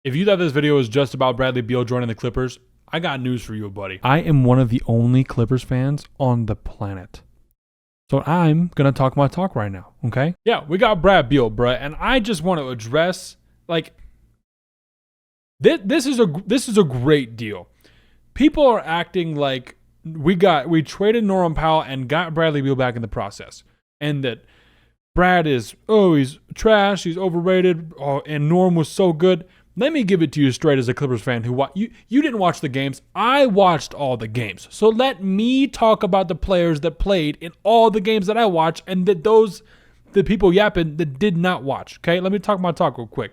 If you thought this video was just about Bradley Beal joining the Clippers, I got news for you, buddy. I am one of the only Clippers fans on the planet. So I'm going to talk my talk right now, okay? Yeah, we got Brad Beal, bruh, and I just want to address, like, this is a great deal. People are acting like we traded Norman Powell and got Bradley Beal back in the process, and that Brad is, he's trash, he's overrated, and Norm was so good. Let me give it to you straight as a Clippers fan who you didn't watch the games. I watched all the games. So let me talk about the players that played in all the games that I watched and that the people yapping that did not watch. Okay, let me talk my talk real quick.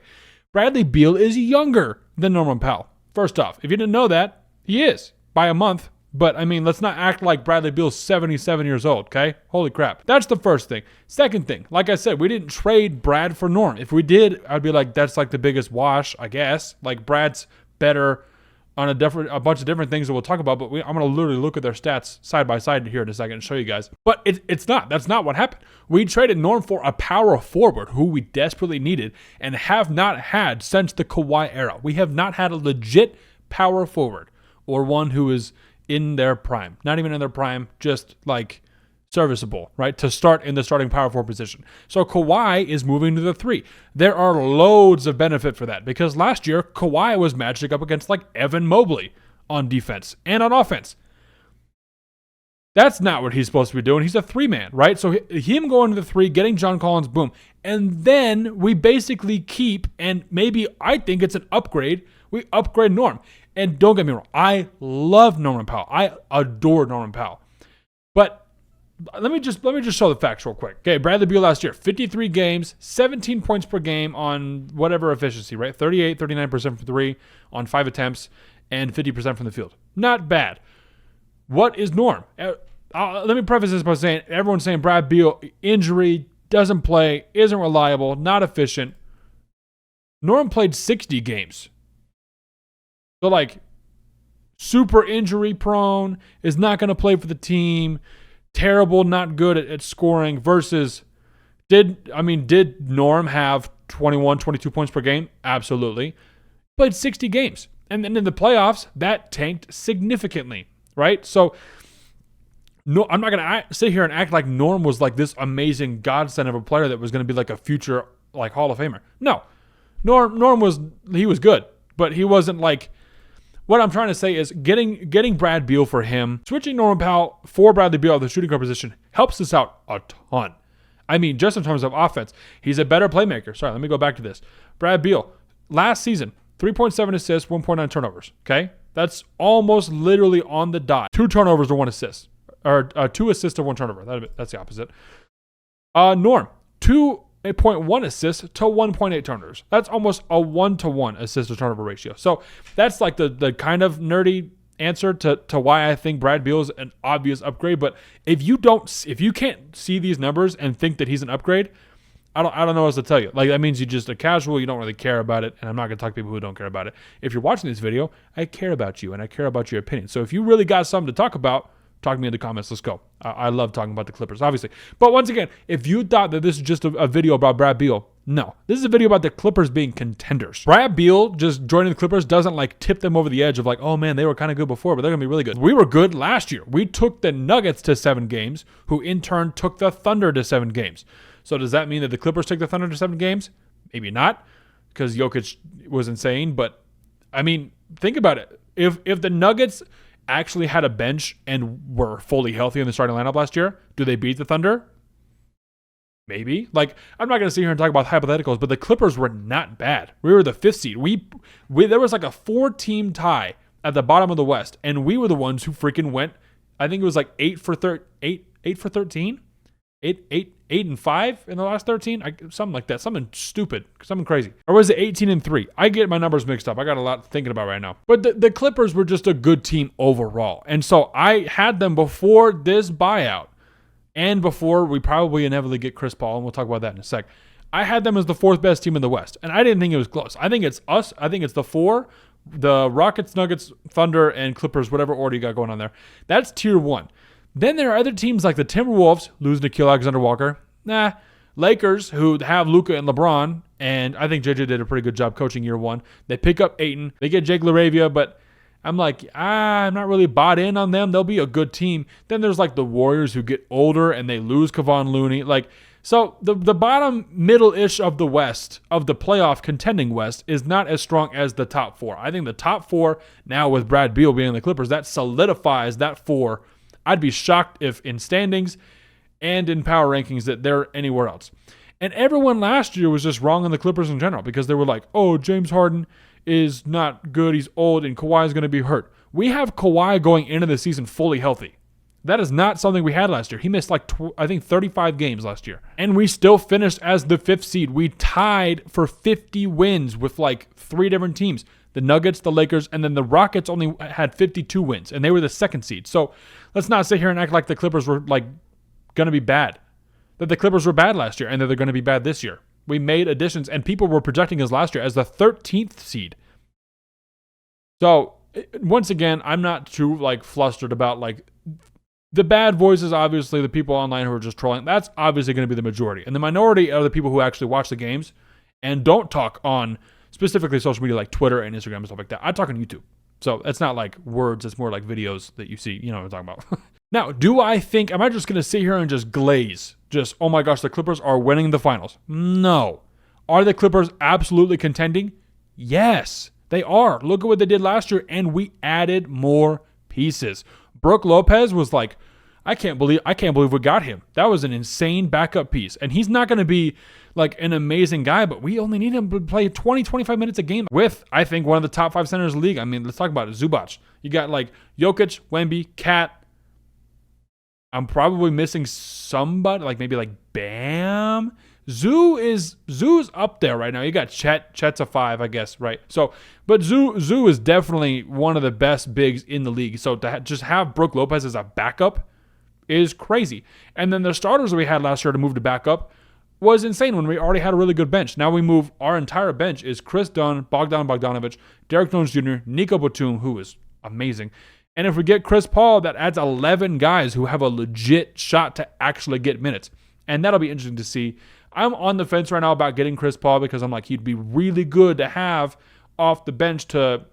Bradley Beal is younger than Norman Powell. First off, if you didn't know that, he is by a month. But, I mean, let's not act like Bradley Beal's 77 years old, okay? Holy crap. That's the first thing. Second thing, like I said, we didn't trade Brad for Norm. If we did, I'd be like, that's like the biggest wash, I guess. Like, Brad's better on a bunch of different things that we'll talk about, but I'm going to literally look at their stats side by side here in a second and show you guys. But it's not. That's not what happened. We traded Norm for a power forward who we desperately needed and have not had since the Kawhi era. We have not had a legit power forward or one who is in their prime, not even in their prime, just like serviceable, right? To start in the starting power forward position. So Kawhi is moving to the 3. There are loads of benefit for that because last year Kawhi was matching up against like Evan Mobley on defense and on offense. That's not what he's supposed to be doing. He's a 3-man, right? So him going to the 3, getting John Collins, boom. And then we basically keep, and maybe I think it's an upgrade, we upgrade Norm. And don't get me wrong, I love Norman Powell. I adore Norman Powell. But let me just show the facts real quick. Okay, Bradley Beal last year, 53 games, 17 points per game on whatever efficiency, right? 38, 39% from 3 on 5 attempts and 50% from the field. Not bad. What is Norm? Let me preface this by saying everyone's saying Brad Beal, injury, doesn't play, isn't reliable, not efficient. Norm played 60 games. So, like, super injury prone, is not going to play for the team, terrible, not good at scoring, versus, did Norm have 21, 22 points per game? Absolutely. Played 60 games. And then in the playoffs, that tanked significantly, right? So, no, I'm not going to sit here and act like Norm was like this amazing godsend of a player that was going to be like a future, like, Hall of Famer. No. Norm was good, but he wasn't like... What I'm trying to say is getting Brad Beal for him, switching Norman Powell for Bradley Beal at the shooting guard position helps us out a ton. I mean, just in terms of offense, he's a better playmaker. Sorry, let me go back to this. Brad Beal, last season, 3.7 assists, 1.9 turnovers. Okay? That's almost literally on the dot. 2 turnovers to 1 assist. Or 2 assists to 1 turnover. That's the opposite. Norm, 2.1 assists to 1.8 turnovers. That's almost a 1-to-1 assist to turnover ratio. So that's like the kind of nerdy answer to why I think Brad Beal is an obvious upgrade. But if you can't see these numbers and think that he's an upgrade, I don't know what else to tell you. Like, that means you're just a casual, you don't really care about it, and I'm not going to talk to people who don't care about it. If you're watching this video, I care about you and I care about your opinion. So if you really got something to talk about, talk to me in the comments. Let's go. I love talking about the Clippers, obviously. But once again, if you thought that this is just a video about Brad Beal, no. This is a video about the Clippers being contenders. Brad Beal just joining the Clippers doesn't like tip them over the edge of like, oh man, they were kind of good before, but they're going to be really good. We were good last year. We took the Nuggets to 7 games, who in turn took the Thunder to 7 games. So does that mean that the Clippers took the Thunder to 7 games? Maybe not, because Jokic was insane. But, I mean, think about it. If the Nuggets actually had a bench and were fully healthy in the starting lineup last year, do they beat the Thunder? Maybe. Like, I'm not going to sit here and talk about hypotheticals, but the Clippers were not bad. We were the 5th seed. There was like a 4-team tie at the bottom of the West, and we were the ones who freaking went, I think it was like 8 for 13? 8 and 5 in the last 13? Something like that. Something stupid. Something crazy. Or was it 18 and 3? I get my numbers mixed up. I got a lot thinking about right now. But the Clippers were just a good team overall. And so I had them before this buyout and before we probably inevitably get Chris Paul, and we'll talk about that in a sec. I had them as the 4th best team in the West. And I didn't think it was close. I think it's us. I think it's the 4, the Rockets, Nuggets, Thunder, and Clippers, whatever order you got going on there. That's tier 1. Then there are other teams like the Timberwolves, losing to Nikhil Alexander-Walker. Lakers, who have Luka and LeBron, And I think JJ did a pretty good job coaching year one. They pick up Ayton. They get Jake LaRavia, but I'm like, I'm not really bought in on them. They'll be a good team. Then there's like the Warriors who get older and they lose Kevon Looney. Like, so the bottom middle-ish of the West, of the playoff contending West, is not as strong as the top four. I think the top four, now with Brad Beal being the Clippers, that solidifies that four. I'd be shocked if in standings and in power rankings that they're anywhere else. And everyone last year was just wrong on the Clippers in general because they were like, oh, James Harden is not good, he's old, and Kawhi is going to be hurt. We have Kawhi going into the season fully healthy. That is not something we had last year. He missed I think 35 games last year. And we still finished as the 5th seed. We tied for 50 wins with like 3 different teams. The Nuggets, the Lakers, and then the Rockets only had 52 wins, and they were the 2nd seed. So let's not sit here and act like the Clippers were like going to be bad. That the Clippers were bad last year and that they're going to be bad this year. We made additions, and people were projecting us last year as the 13th seed. So once again, I'm not too like flustered about like the bad voices. Obviously, the people online who are just trolling. That's obviously going to be the majority, and the minority are the people who actually watch the games and don't talk on specifically social media like Twitter and Instagram and stuff like that. I talk on YouTube, so it's not like words. It's more like videos that you see. You know what I'm talking about. Now, am I just going to sit here and just glaze? Just, oh my gosh, the Clippers are winning the finals. No. Are the Clippers absolutely contending? Yes, they are. Look at what they did last year, and we added more pieces. Brook Lopez was like, I can't believe we got him. That was an insane backup piece. And he's not going to be like an amazing guy, but we only need him to play 20, 25 minutes a game with, I think, one of the top 5 centers in the league. I mean, let's talk about it. Zubac. You got like Jokic, Wemby, Cat. I'm probably missing somebody, like maybe like Bam. Zoo's up there right now. You got Chet. Chet's a 5, I guess, right? So, but Zoo is definitely one of the best bigs in the league. So to just have Brook Lopez as a backup is crazy. And then the starters that we had last year to move to backup was insane when we already had a really good bench. Now we move, our entire bench is Chris Dunn, Bogdan Bogdanovic, Derek Jones Jr., Nico Batum, who is amazing. And if we get Chris Paul, that adds 11 guys who have a legit shot to actually get minutes. And that'll be interesting to see. I'm on the fence right now about getting Chris Paul because I'm like, he'd be really good to have off the bench to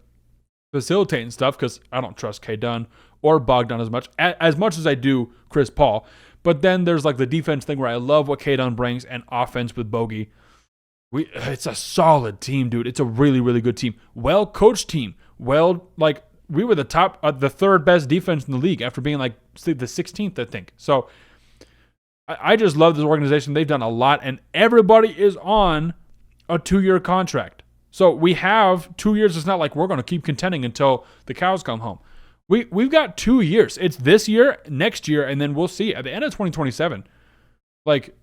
facilitate and stuff because I don't trust K. Dunn or Bogdan as much as I do Chris Paul. But then there's like the defense thing where I love what K. Dunn brings and offense with Bogey. It's a solid team, dude. It's a really, really good team. Well-coached team. We were the top, the 3rd best defense in the league after being like the 16th, I think. So I just love this organization. They've done a lot, and everybody is on a 2-year contract. So we have 2 years. It's not like we're going to keep contending until the cows come home. We've got 2 years. It's this year, next year, and then we'll see at the end of 2027. Like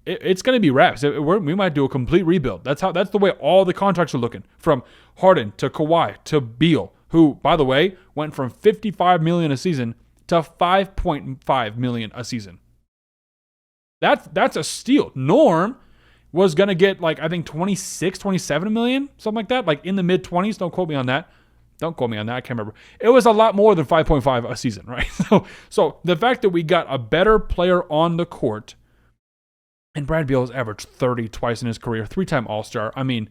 it's going to be wraps. We might do a complete rebuild. That's the way all the contracts are looking, from Harden to Kawhi to Beal, who, by the way, went from $55 million a season to $5.5 million a season. That's a steal. Norm was going to get like, I think 26, 27 million, something like that, like in the mid-20s. Don't quote me on that. I can't remember. It was a lot more than 5.5 a season, right? So the fact that we got a better player on the court, and Brad Beal has averaged 30 twice in his career, 3-time All-Star. I mean,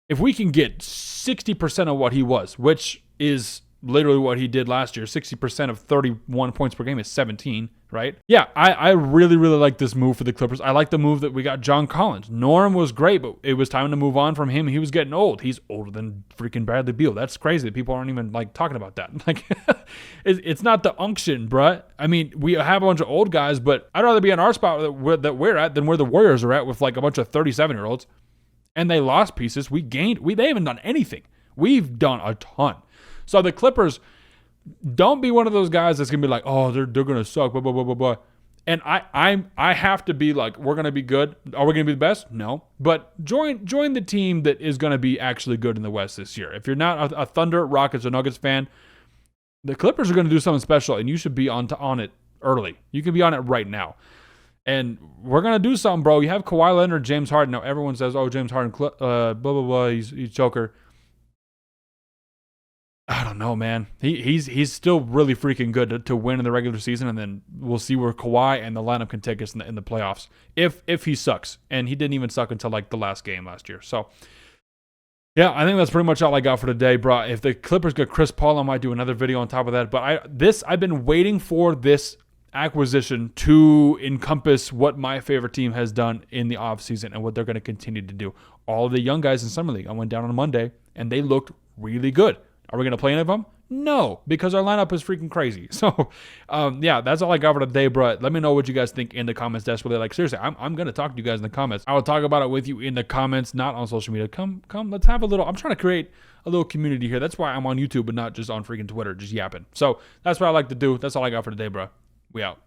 if we can get 60% of what he was, which is literally what he did last year, 60% of 31 points per game is 17, right? Yeah, I really, really like this move for the Clippers. I like the move that we got John Collins. Norm was great, but it was time to move on from him. He was getting old. He's older than freaking Bradley Beal. That's crazy that people aren't even like talking about that. Like, it's not the unction, bruh. I mean, we have a bunch of old guys, but I'd rather be in our spot that we're at than where the Warriors are at with like a bunch of 37-year-olds. And they lost pieces. They haven't done anything. We've done a ton. So the Clippers, don't be one of those guys that's gonna be like, oh, they're gonna suck, blah blah blah blah blah. And I have to be like, we're gonna be good. Are we gonna be the best? No. But join the team that is gonna be actually good in the West this year. If you're not a Thunder, Rockets, or Nuggets fan, the Clippers are gonna do something special, and you should be on it early. You can be on it right now. And we're going to do something, bro. You have Kawhi Leonard, James Harden. Now, everyone says, oh, James Harden, blah, blah, blah, he's Joker. I don't know, man. He's still really freaking good to win in the regular season, and then we'll see where Kawhi and the lineup can take us in the playoffs if he sucks. And he didn't even suck until like the last game last year. So yeah, I think that's pretty much all I got for today, bro. If the Clippers get Chris Paul, I might do another video on top of that. But I've been waiting for this acquisition to encompass what my favorite team has done in the offseason and what they're going to continue to do. All of the young guys in Summer League, I went down on Monday, and they looked really good. Are we going to play any of them? No, because our lineup is freaking crazy. So, yeah, that's all I got for today, bro. Let me know what you guys think in the comments. Desperately, like, seriously, I'm going to talk to you guys in the comments. I will talk about it with you in the comments, not on social media. Come, let's have a little. I'm trying to create a little community here. That's why I'm on YouTube and not just on freaking Twitter, just yapping. So that's what I like to do. That's all I got for today, bro. We out.